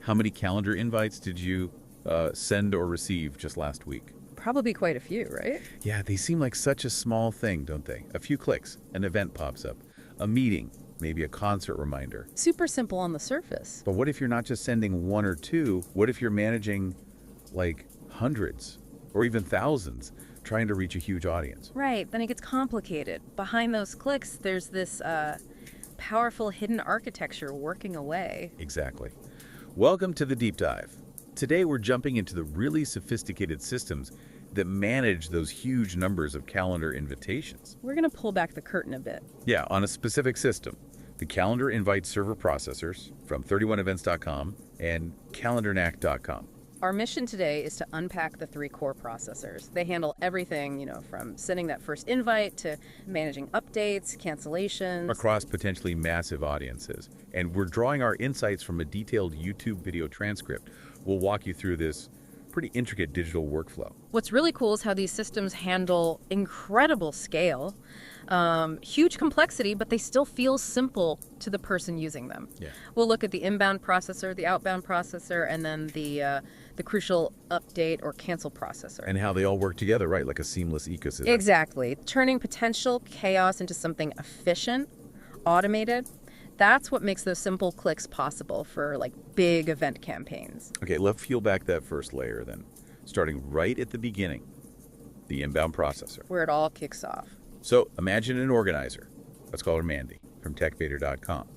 How many calendar invites did you send or receive just last week? Probably quite a few, right? Yeah, they seem like such a small thing, don't they? A few clicks, an event pops up. A meeting, maybe a concert reminder. Super simple on the surface. But what if you're not just sending one or two? What if you're managing like hundreds or even thousands, trying to reach a huge audience? Right, then it gets complicated. Behind those clicks, there's this powerful hidden architecture working away. Exactly. Welcome to the Deep Dive. Today we're jumping into the really sophisticated systems that manage those huge numbers of calendar invitations. We're going to pull back the curtain a bit. Yeah, on a specific system. The calendar invite server processors from 31events.com and calendarknack.com. Our mission today is to unpack the three core processors. They handle everything, from sending that first invite to managing updates, cancellations. Across potentially massive audiences. And we're drawing our insights from a detailed YouTube video transcript. We'll walk you through this pretty intricate digital workflow. What's really cool is how these systems handle incredible scale, huge complexity, but they still feel simple to the person using them. Yeah. We'll look at the inbound processor, the outbound processor, and then the crucial update or cancel processor. And how they all work together, right? Like a seamless ecosystem. Exactly. Turning potential chaos into something efficient, automated. That's what makes those simple clicks possible for big event campaigns. Okay, let's peel back that first layer then. Starting right at the beginning, the inbound processor. Where it all kicks off. So imagine an organizer. Let's call her Mandy from techvader.com.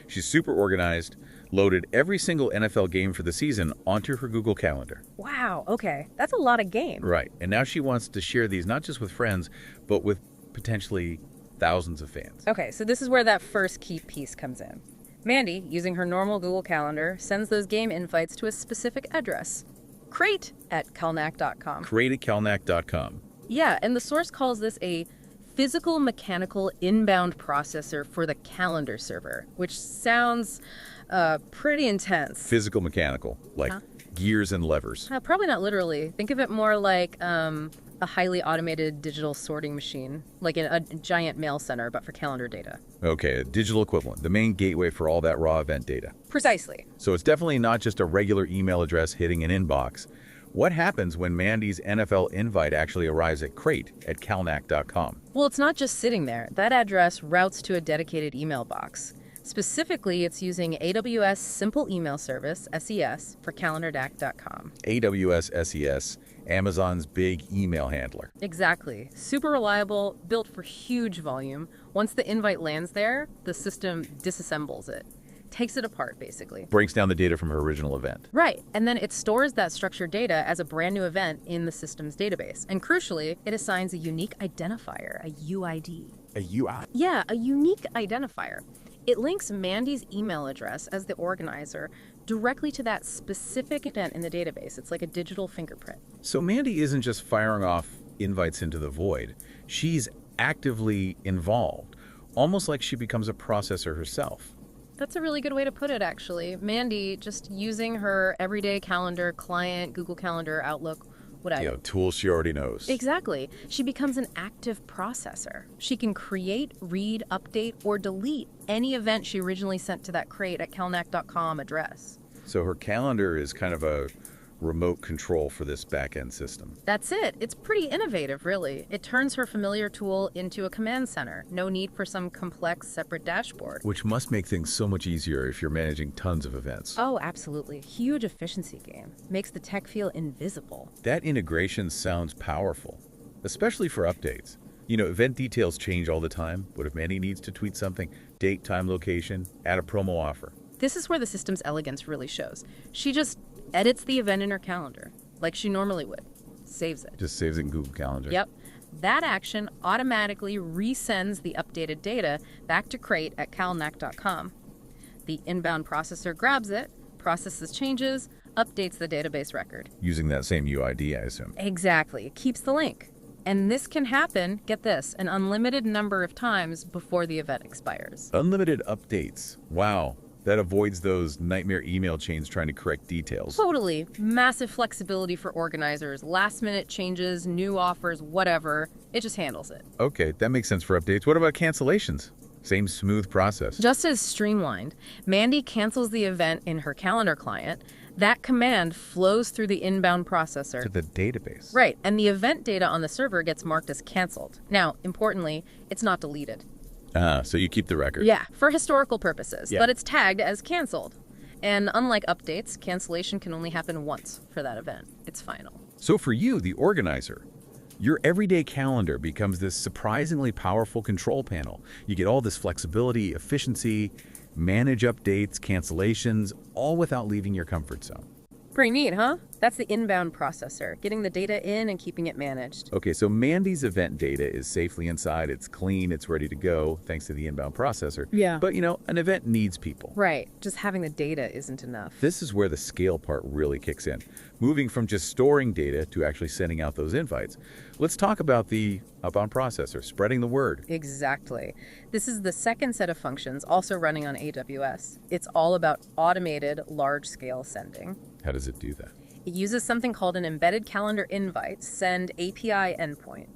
She's super organized, loaded every single NFL game for the season onto her Google Calendar. Wow, okay. That's a lot of game. Right, and now she wants to share these not just with friends, but with potentially thousands of fans. Okay, so this is where that first key piece comes in. Mandy, using her normal Google Calendar, sends those game invites to a specific address. crate@calendarknack.com. Crate@calendarknack.com. Yeah, and the source calls this a physical mechanical inbound processor for the calendar server, which sounds pretty intense. Physical mechanical, like gears and levers. Probably not literally. Think of it more like a highly automated digital sorting machine, like a giant mail center, but for calendar data. Okay, a digital equivalent, the main gateway for all that raw event data. Precisely. So it's definitely not just a regular email address hitting an inbox. What happens when Mandy's NFL invite actually arrives at crate@calendarknack.com? Well, it's not just sitting there. That address routes to a dedicated email box. Specifically, it's using AWS Simple Email Service, SES, for calendarknack.com. AWS SES, Amazon's big email handler. Exactly. Super reliable, built for huge volume. Once the invite lands there, the system disassembles it. Takes it apart, basically. Breaks down the data from her original event. Right, and then it stores that structured data as a brand new event in the system's database. And crucially, it assigns a unique identifier, a UID. A UI? Yeah, a unique identifier. It links Mandy's email address as the organizer directly to that specific event in the database. It's like a digital fingerprint. So Mandy isn't just firing off invites into the void. She's actively involved, almost like she becomes a processor herself. That's a really good way to put it, actually. Mandy, just using her everyday calendar, client, Google Calendar, Outlook, whatever. Tools she already knows. Exactly. She becomes an active processor. She can create, read, update, or delete any event she originally sent to that crate@calendarknack.com address. So her calendar is kind of a remote control for this back-end system. That's it. It's pretty innovative, really. It turns her familiar tool into a command center. No need for some complex separate dashboard. Which must make things so much easier if you're managing tons of events. Oh, absolutely. Huge efficiency gain. Makes the tech feel invisible. That integration sounds powerful, especially for updates. Event details change all the time. What if Mandy needs to tweet something? Date, time, location, add a promo offer. This is where the system's elegance really shows. She just edits the event in her calendar, like she normally would. Saves it. Just saves it in Google Calendar. Yep. That action automatically resends the updated data back to crate@calendarknack.com. The inbound processor grabs it, processes changes, updates the database record. Using that same UID, I assume. Exactly. It keeps the link. And this can happen, get this, an unlimited number of times before the event expires. Unlimited updates. Wow. That avoids those nightmare email chains trying to correct details. Totally. Massive flexibility for organizers. Last-minute changes, new offers, whatever. It just handles it. Okay, that makes sense for updates. What about cancellations? Same smooth process. Just as streamlined, Mandy cancels the event in her calendar client. That command flows through the inbound processor To the database. Right, and the event data on the server gets marked as canceled. Now, importantly, it's not deleted. So you keep the record. Yeah, for historical purposes, Yeah. but it's tagged as canceled. And unlike updates, cancellation can only happen once for that event. It's final. So for you, the organizer, your everyday calendar becomes this surprisingly powerful control panel. You get all this flexibility, efficiency, manage updates, cancellations, all without leaving your comfort zone. Pretty neat, huh? That's the inbound processor, getting the data in and keeping it managed. Okay, so Mandy's event data is safely inside, it's clean, it's ready to go, thanks to the inbound processor. Yeah. But, an event needs people. Right, just having the data isn't enough. This is where the scale part really kicks in, moving from just storing data to actually sending out those invites. Let's talk about the outbound processor, spreading the word. Exactly. This is the second set of functions also running on AWS. It's all about automated large-scale sending. How does it do that? It uses something called an embedded calendar invite send API endpoint.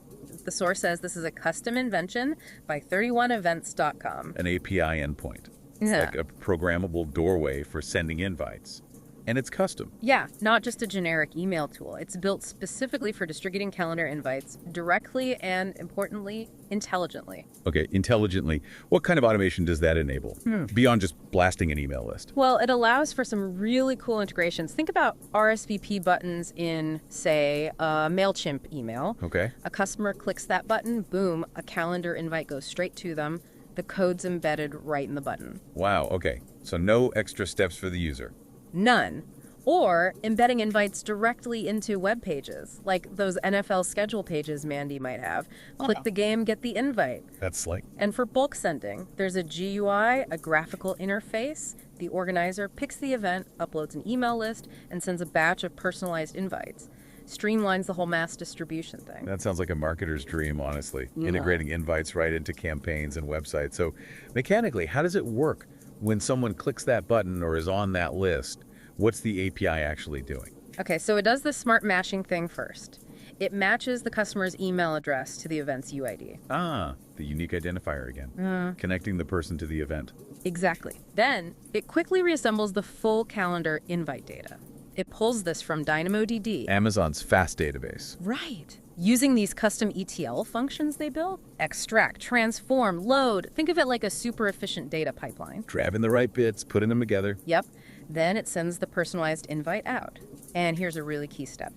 The source says this is a custom invention by 31events.com. An API endpoint. It's Yeah. like a programmable doorway for sending invites. And it's custom. Yeah, not just a generic email tool. It's built specifically for distributing calendar invites directly and, importantly, intelligently. Okay, intelligently, what kind of automation does that enable? Beyond just blasting an email list. Well, it allows for some really cool integrations. Think about RSVP buttons in, say, a MailChimp email. Okay. A customer clicks that button, boom, a calendar invite goes straight to them. The code's embedded right in the button. Wow, okay. So no extra steps for the user. None. Or embedding invites directly into web pages, like those NFL schedule pages Mandy might have. Click the game, get the invite. That's slick. And for bulk sending, there's a GUI, a graphical interface. The organizer picks the event, uploads an email list, and sends a batch of personalized invites. Streamlines the whole mass distribution thing. That sounds like a marketer's dream, honestly. Yeah. Integrating invites right into campaigns and websites. So mechanically, how does it work when someone clicks that button or is on that list? What's the API actually doing? Okay, so it does the smart matching thing first. It matches the customer's email address to the event's UID. The unique identifier again. Connecting the person to the event. Exactly. Then, it quickly reassembles the full calendar invite data. It pulls this from DynamoDB. Amazon's fast database. Right. Using these custom ETL functions they built, extract, transform, load. Think of it like a super efficient data pipeline. Grabbing the right bits, putting them together. Yep. Then it sends the personalized invite out. And here's a really key step.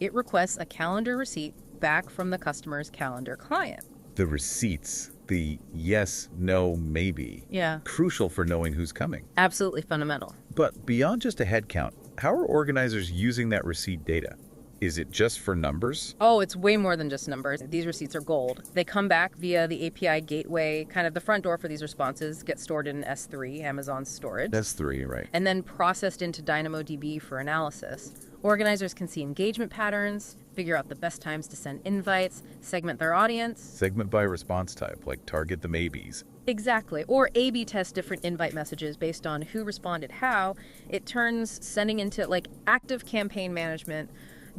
It requests a calendar receipt back from the customer's calendar client. The receipts, the yes, no, maybe. Yeah. Crucial for knowing who's coming. Absolutely fundamental. But beyond just a head count, how are organizers using that receipt data? Is it just for numbers? Oh, it's way more than just numbers. These receipts are gold. They come back via the API gateway, kind of the front door for these responses, get stored in S3, Amazon's storage. That's 3, right? And then processed into DynamoDB for analysis. Organizers can see engagement patterns, figure out the best times to send invites, segment their audience. Segment by response type, like target the maybes. Exactly. Or A/B test different invite messages based on who responded how. It turns sending into like active campaign management,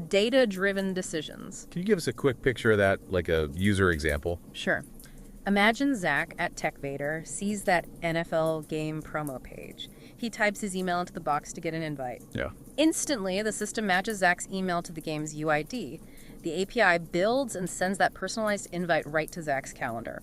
data-driven decisions. Can you give us a quick picture of that, like a user example? Sure. Imagine Zach at TechVader sees that NFL game promo page. He types his email into the box to get an invite. Yeah. Instantly, the system matches Zach's email to the game's UID. The API builds and sends that personalized invite right to Zach's calendar.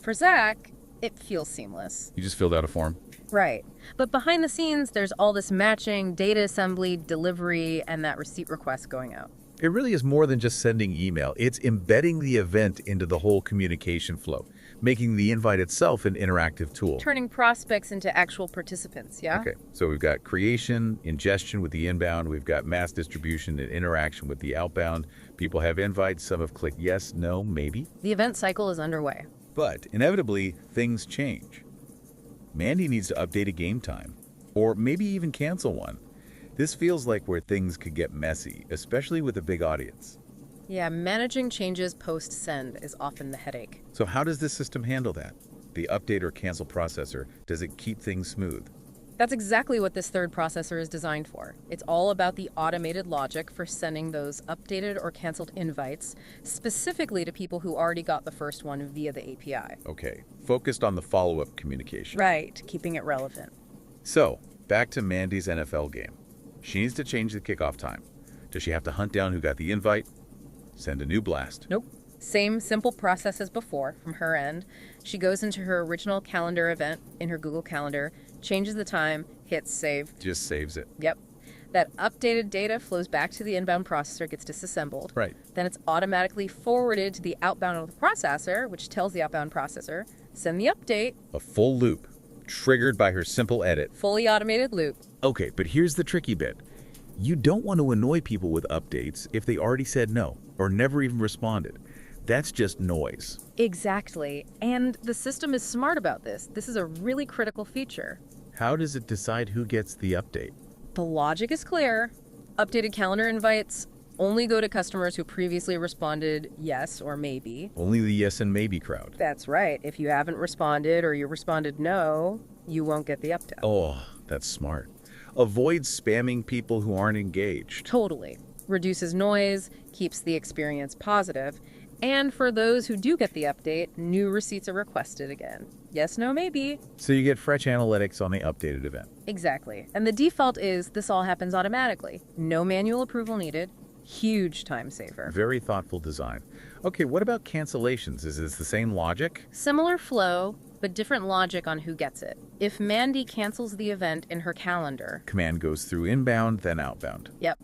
For Zach, it feels seamless. You just filled out a form. Right. But behind the scenes, there's all this matching, data assembly, delivery, and that receipt request going out. It really is more than just sending email. It's embedding the event into the whole communication flow, making the invite itself an interactive tool. Turning prospects into actual participants, yeah? Okay, so we've got creation, ingestion with the inbound, we've got mass distribution and interaction with the outbound. People have invites, some have clicked yes, no, maybe. The event cycle is underway. But inevitably, things change. Mandy needs to update a game time, or maybe even cancel one. This feels like where things could get messy, especially with a big audience. Yeah, managing changes post-send is often the headache. So how does this system handle that? The update or cancel processor, does it keep things smooth? That's exactly what this third processor is designed for. It's all about the automated logic for sending those updated or canceled invites specifically to people who already got the first one via the API. Okay, focused on the follow-up communication. Right, keeping it relevant. So, back to Mandy's NFL game. She needs to change the kickoff time. Does she have to hunt down who got the invite? Send a new blast? Nope. Same simple process as before from her end. She goes into her original calendar event in her Google Calendar, changes the time, hits save. Just saves it. Yep. That updated data flows back to the inbound processor, gets disassembled. Right. Then it's automatically forwarded to the outbound of the processor, which tells the outbound processor, send the update. A full loop, triggered by her simple edit. Fully automated loop. Okay, but here's the tricky bit. You don't want to annoy people with updates if they already said no or never even responded. That's just noise. Exactly. And the system is smart about this. This is a really critical feature. How does it decide who gets the update? The logic is clear. Updated calendar invites only go to customers who previously responded yes or maybe. Only the yes and maybe crowd. That's right. If you haven't responded or you responded no, you won't get the update. Oh, that's smart. Avoids spamming people who aren't engaged. Totally. Reduces noise, keeps the experience positive, and for those who do get the update, new receipts are requested again. Yes, no, maybe. So you get fresh analytics on the updated event. Exactly. And the default is this all happens automatically. No manual approval needed. Huge time saver. Very thoughtful design. Okay, what about cancellations? Is this the same logic? Similar flow, but different logic on who gets it. If Mandy cancels the event in her calendar, Command goes through inbound, then outbound. yep.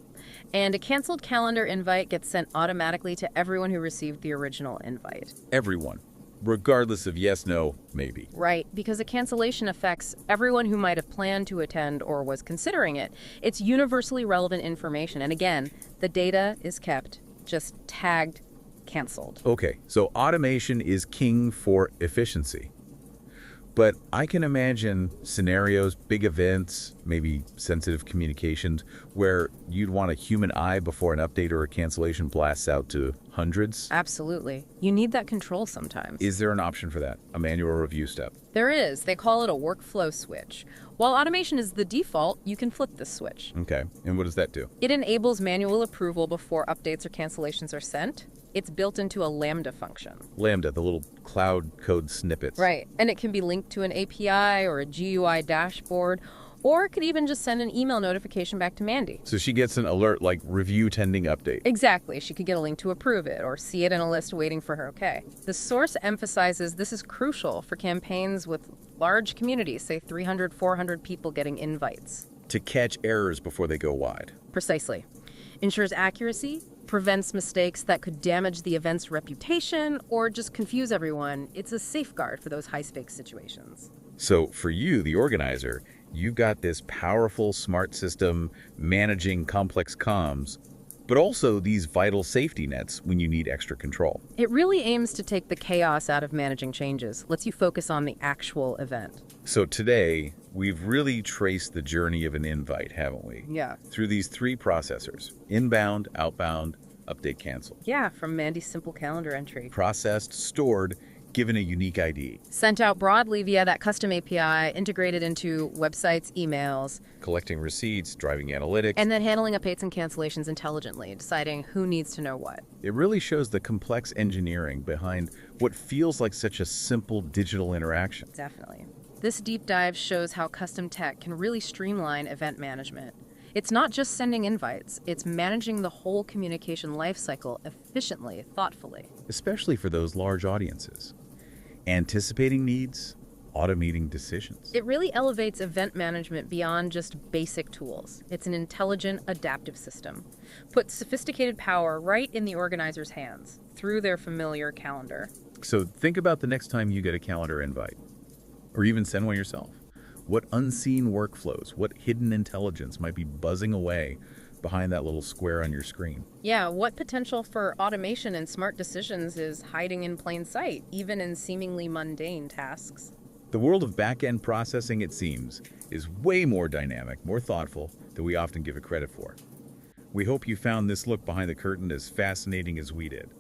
And a canceled calendar invite gets sent automatically to everyone who received the original invite. Everyone, regardless of yes, no, maybe. Right, because a cancellation affects everyone who might have planned to attend or was considering it. It's universally relevant information. And again, the data is kept, just tagged canceled. Okay, so automation is king for efficiency. But I can imagine scenarios, big events, maybe sensitive communications, where you'd want a human eye before an update or a cancellation blasts out to hundreds. Absolutely. You need that control sometimes. Is there an option for that? A manual review step? There is. They call it a workflow switch. While automation is the default, you can flip this switch. Okay, and what does that do? It enables manual approval before updates or cancellations are sent. It's built into a Lambda function. Lambda, the little cloud code snippets. Right, and it can be linked to an API or a GUI dashboard, or it could even just send an email notification back to Mandy. So she gets an alert like review pending update. Exactly. She could get a link to approve it or see it in a list waiting for her okay. The source emphasizes this is crucial for campaigns with large communities, say 300, 400 people getting invites. To catch errors before they go wide. Precisely. Ensures accuracy, prevents mistakes that could damage the event's reputation or just confuse everyone. It's a safeguard for those high-stakes situations. So for you, the organizer, you've got this powerful, smart system managing complex comms, but also these vital safety nets when you need extra control. It really aims to take the chaos out of managing changes, lets you focus on the actual event. So today, we've really traced the journey of an invite, haven't we? Yeah. Through these three processors: inbound, outbound, update, cancel. Yeah, from Mandy's simple calendar entry. Processed, stored, given a unique ID. Sent out broadly via that custom API, integrated into websites, emails, Collecting receipts, driving analytics. and then handling updates and cancellations intelligently, deciding who needs to know what. It really shows the complex engineering behind what feels like such a simple digital interaction. Definitely. This deep dive shows how custom tech can really streamline event management. It's not just sending invites, it's managing the whole communication lifecycle efficiently, thoughtfully. Especially for those large audiences. Anticipating needs, automating decisions. It really elevates event management beyond just basic tools. It's an intelligent, adaptive system. Puts sophisticated power right in the organizer's hands, through their familiar calendar. So think about the next time you get a calendar invite, or even send one yourself. What unseen workflows, what hidden intelligence might be buzzing away behind that little square on your screen? Yeah, what potential for automation and smart decisions is hiding in plain sight, even in seemingly mundane tasks? The world of back-end processing, it seems, is way more dynamic, more thoughtful than we often give it credit for. We hope you found this look behind the curtain as fascinating as we did.